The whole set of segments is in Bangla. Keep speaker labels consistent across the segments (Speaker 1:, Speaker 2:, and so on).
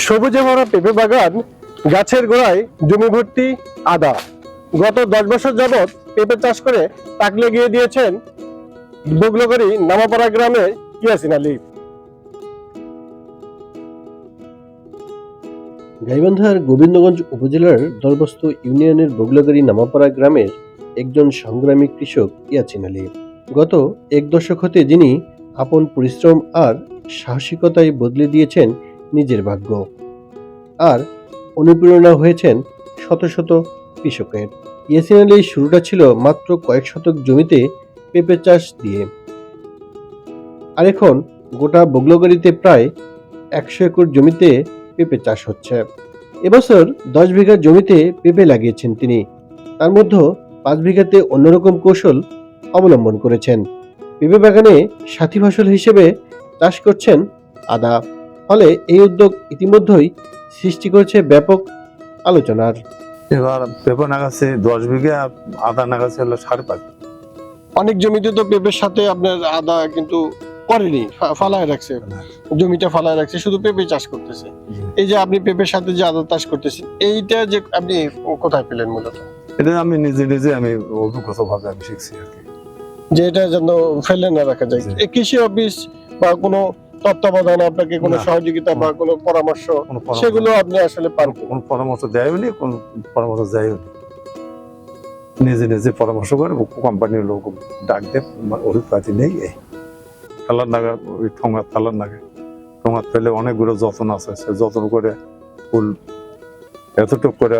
Speaker 1: সবুজে ভরা পেঁপে বাগান, গাছের গোড়ায় জমি ভর্তি আদা। গত 10 বছর যাবৎ পেঁপে চাষ করে তাক লাগিয়ে দিয়েছেন বগলগাড়ি নামাপাড়া গ্রামের ইয়াসিন আলী। গাইবান্ধার গোবিন্দগঞ্জ উপজেলার দলবস্ত ইউনিয়নের বগলগাড়ি নামাপাড়া গ্রামের একজন সংগ্রামী কৃষক ইয়াসিন আলী। গত 1 দশক হতে যিনি আপন পরিশ্রম আর সাহসিকতায় বদলে দিয়েছেন নিজের ভাগ্য, আর অনুপ্রেরণা হয়েছেন শত শত কৃষকের। ইয়াসিন আলীর শুরুটা ছিল মাত্র কয়েক শতক জমিতে পেঁপে চাষ দিয়ে, আর এখন গোটা বগলগাড়িতে প্রায় 100 একর জমিতে পেঁপে চাষ হচ্ছে। এবছর 10 বিঘা জমিতে পেঁপে লাগিয়েছেন তিনি, তার মধ্যে 5 বিঘাতে অন্যরকম কৌশল অবলম্বন করেছেন। পেঁপে বাগানে সাথী ফসল হিসেবে চাষ করছেন আদা, ফলে এই উদ্যোগ ইতিমধ্যেই সৃষ্টি করেছে ব্যাপক আলোচনার।
Speaker 2: এবার পেঁপে নাগাছে 10 বিঘা, আদা নাগাছে হলো 5.5।
Speaker 1: অনেক জমিতে তো পেঁপের সাথে আপনার আদা কিন্তু করেনি, ফালায় রাখছে, জমিটা ফালায় রাখছে, শুধু পেঁপে চাষ করতেছে। এই যে আপনি পেঁপের সাথে যে আদা চাষ করতেছেন, এইটা যে আপনি কোথায় পেলেন মূলত?
Speaker 2: এটা আমি নিজে আমি অভিজ্ঞতা ভাবে আমি শিখছি আর কি,
Speaker 1: যে এটা যেন ফেলে না রাখা যায়। এই কৃষি অফিস বা কোনো তত্ত্বাবধান, আপনাকে কোনো সহযোগিতা বা কোনো পরামর্শ, সেগুলো আপনি আসলে পান?
Speaker 2: কোন পরামর্শ দেয়নি, কোন পরামর্শ দেয়নি, নিজে পরামর্শ করে কোম্পানির লোক ডাক দেয়, অভিজ্ঞতা নেই। এই ফেলার নাগা, ওই ঠোঙা ফেলার নাগে, ঠোঙা ফেলে অনেকগুলো যত্ন আছে, সে যত্ন করে ফুল এতটুক করে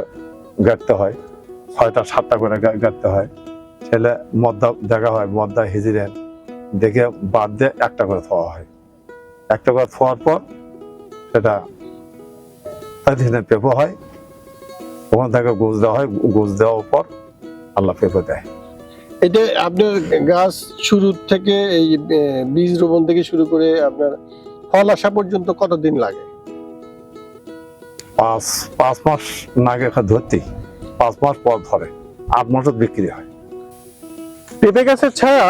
Speaker 2: গাঁটতে হয়, 6টা 7টা করে গাঁটতে হয়। ছেলে মদ্দা দেখা হয়, মদ্দা হিজিরে দেখে বাদ দিয়ে একটা করে থোয়া হয়। একটা করে থোয়ার পর সেটা পেঁপে হয়, ওখান থেকে গোছ দেওয়া হয়, গোছ দেওয়ার পর আল্লাহ পেঁপে দেয়।
Speaker 1: এটা আপনার গাছ শুরু থেকে এই বীজ রোপণ থেকে শুরু করে আপনার ফল আসা পর্যন্ত কতদিন লাগে?
Speaker 2: 5 মাস নাগে ধরতে, 5 মাস পর ধরে, 8 মাসে বিক্রি হয়।
Speaker 1: পেঁপে গাছের ছায়া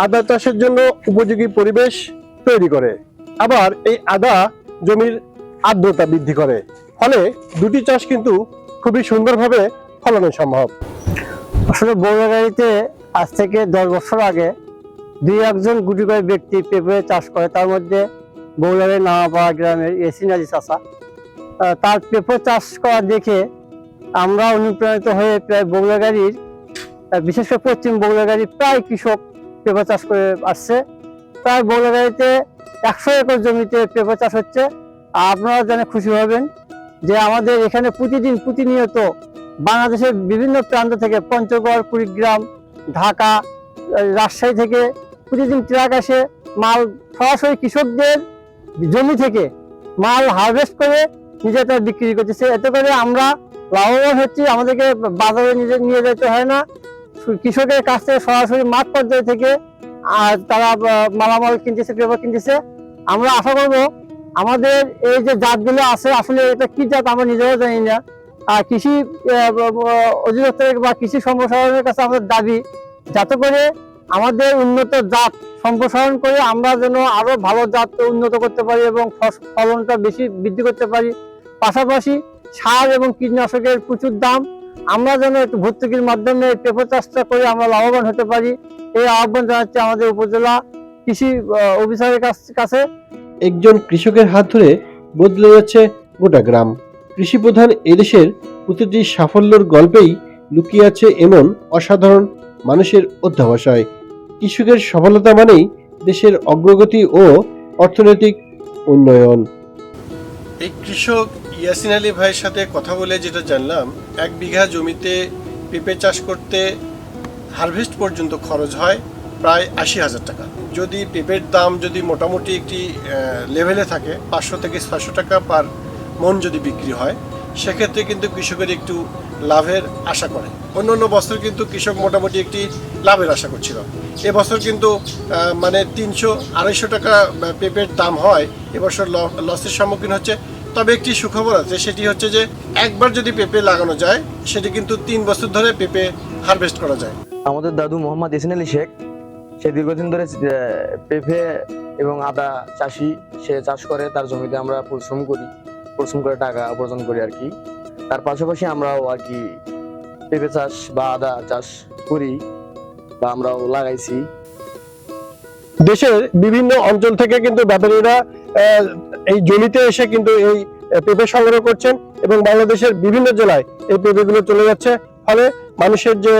Speaker 1: আদা চাষের জন্য উপযোগী পরিবেশ তৈরি করে, আবার এই আদা জমির আর্দ্রতা বৃদ্ধি করে, ফলে দুটি চাষ কিন্তু খুবই সুন্দরভাবে ফলানো সম্ভব।
Speaker 3: আসলে বগলগাড়িতে আজ থেকে 10 বছর আগে 2-1 গুটি করে ব্যক্তি পেঁপে চাষ করে, তার মধ্যে বগলগাড়ি নামাপাড়া গ্রামের ইয়াসিন আলী চাচা। তার পেঁপে চাষ করা দেখে আমরা অনুপ্রাণিত হয়ে প্রায় বগলগাড়ির, বিশেষ করে পশ্চিম বগলগাড়ির প্রায় কৃষক পেঁপে চাষ করে আসছে। প্রায় বগলগাড়িতে 100 একর জমিতে পেঁপে চাষ হচ্ছে। আপনারা জেনে খুশি হবেন যে আমাদের এখানে প্রতিনিয়ত বাংলাদেশের বিভিন্ন প্রান্ত থেকে, পঞ্চগড়, কুড়িগ্রাম, ঢাকা, রাজশাহী থেকে প্রতিদিন ট্রাক আসে, মাল সরাসরি কৃষকদের জমি থেকে মাল হারভেস্ট করে নিজেরা বিক্রি করতেছে। এতে করে আমরা লাভবান হচ্ছি, আমাদেরকে বাজারে নিয়ে যেতে হয় না, কৃষকের কাছ থেকে সরাসরি মাঠ পর্যায় থেকে আর তারা মালামাল কিনতেছে, পেপার কিনতেছে। আমরা আশা করবো আমাদের এই যে জাতগুলো আছে, আসলে এটা কি জাত আমরা নিজেরাও জানি না। আর কৃষি অধিদপ্তর বা কৃষি সম্প্রসারণের কাছে আমাদের দাবি, যাতে করে আমাদের উন্নত জাত সম্প্রসারণ করে আমরা যেন আরো ভালো জাত উন্নত করতে পারি এবং ফলনটা বেশি বৃদ্ধি করতে পারি। পাশাপাশি সার এবং কীটনাশকের প্রচুর দাম, আমরা যেন একটু ভর্তুকির মাধ্যমে পেঁপে চাষটা করে আমরা লাভবান হতে পারি, এই আহ্বান জানাচ্ছি আমাদের উপজেলা কৃষি অফিসারের কাছে।
Speaker 1: একজন কৃষকের হাত ধরে বদলে যাচ্ছে গোটা গ্রাম। কৃষি প্রধান এদেশের প্রতিটি সাফল্যের গল্পেই লুকিয়ে আছে এমন অসাধারণ মানুষের অধ্যবসায়। কৃষকের সফলতা মানেই দেশের অগ্রগতি ও অর্থনৈতিক উন্নয়ন। এই কৃষক ইয়াসিন আলী ভাইয়ের সাথে কথা বলে যেটা জানলাম, 1 বিঘা জমিতে পেঁপে চাষ করতে হারভেস্ট পর্যন্ত খরচ হয় প্রায় 80,000 টাকা। যদি পেঁপের দাম যদি মোটামুটি একটি লেভেলে থাকে, 500 থেকে 600 টাকা পার মন যদি বিক্রি হয়, সেক্ষেত্রে কিন্তু কৃষকের একটু লাভের আশা করে। অন্য বছর কিন্তু কৃষক মোটামুটি একটি লাভের আশা করছিল। এবছর কিন্তু মানে 300-250 টাকা পেঁপের দাম হয়, এবছর লসের সম্মুখীন হচ্ছে। তবে একটি সুখবর আছে, সেটি হচ্ছে যে একবার যদি পেঁপে লাগানো যায়, সেটি কিন্তু 3 বছর ধরে পেঁপে হারভেস্ট করা যায়।
Speaker 4: আমাদের দাদু মোহাম্মদ ইয়াসিন আলী শেখ, সে দীর্ঘদিন ধরে পেঁপে এবং আদা চাষি, সে চাষ করে, তার জমিতে আমরা পরিশ্রম করি। পরিশ্রম করে টাকা উপার্জন করি আর কি। তার পাশাপাশি আমরাও আর কি পেঁপে চাষ বা আদা চাষ করি বা আমরাও লাগাইছি।
Speaker 1: দেশের বিভিন্ন অঞ্চল থেকে কিন্তু ব্যাপারীরা এই জমিতে এসে কিন্তু এই পেঁপে সংগ্রহ করছেন এবং বাংলাদেশের বিভিন্ন জেলায় এই পেঁপেগুলো চলে যাচ্ছে, ফলে মানুষের যে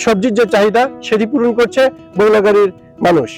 Speaker 1: সবজির যে চাহিদা সেটি পূরণ করছে বগুড়াগাড়ির মানুষ।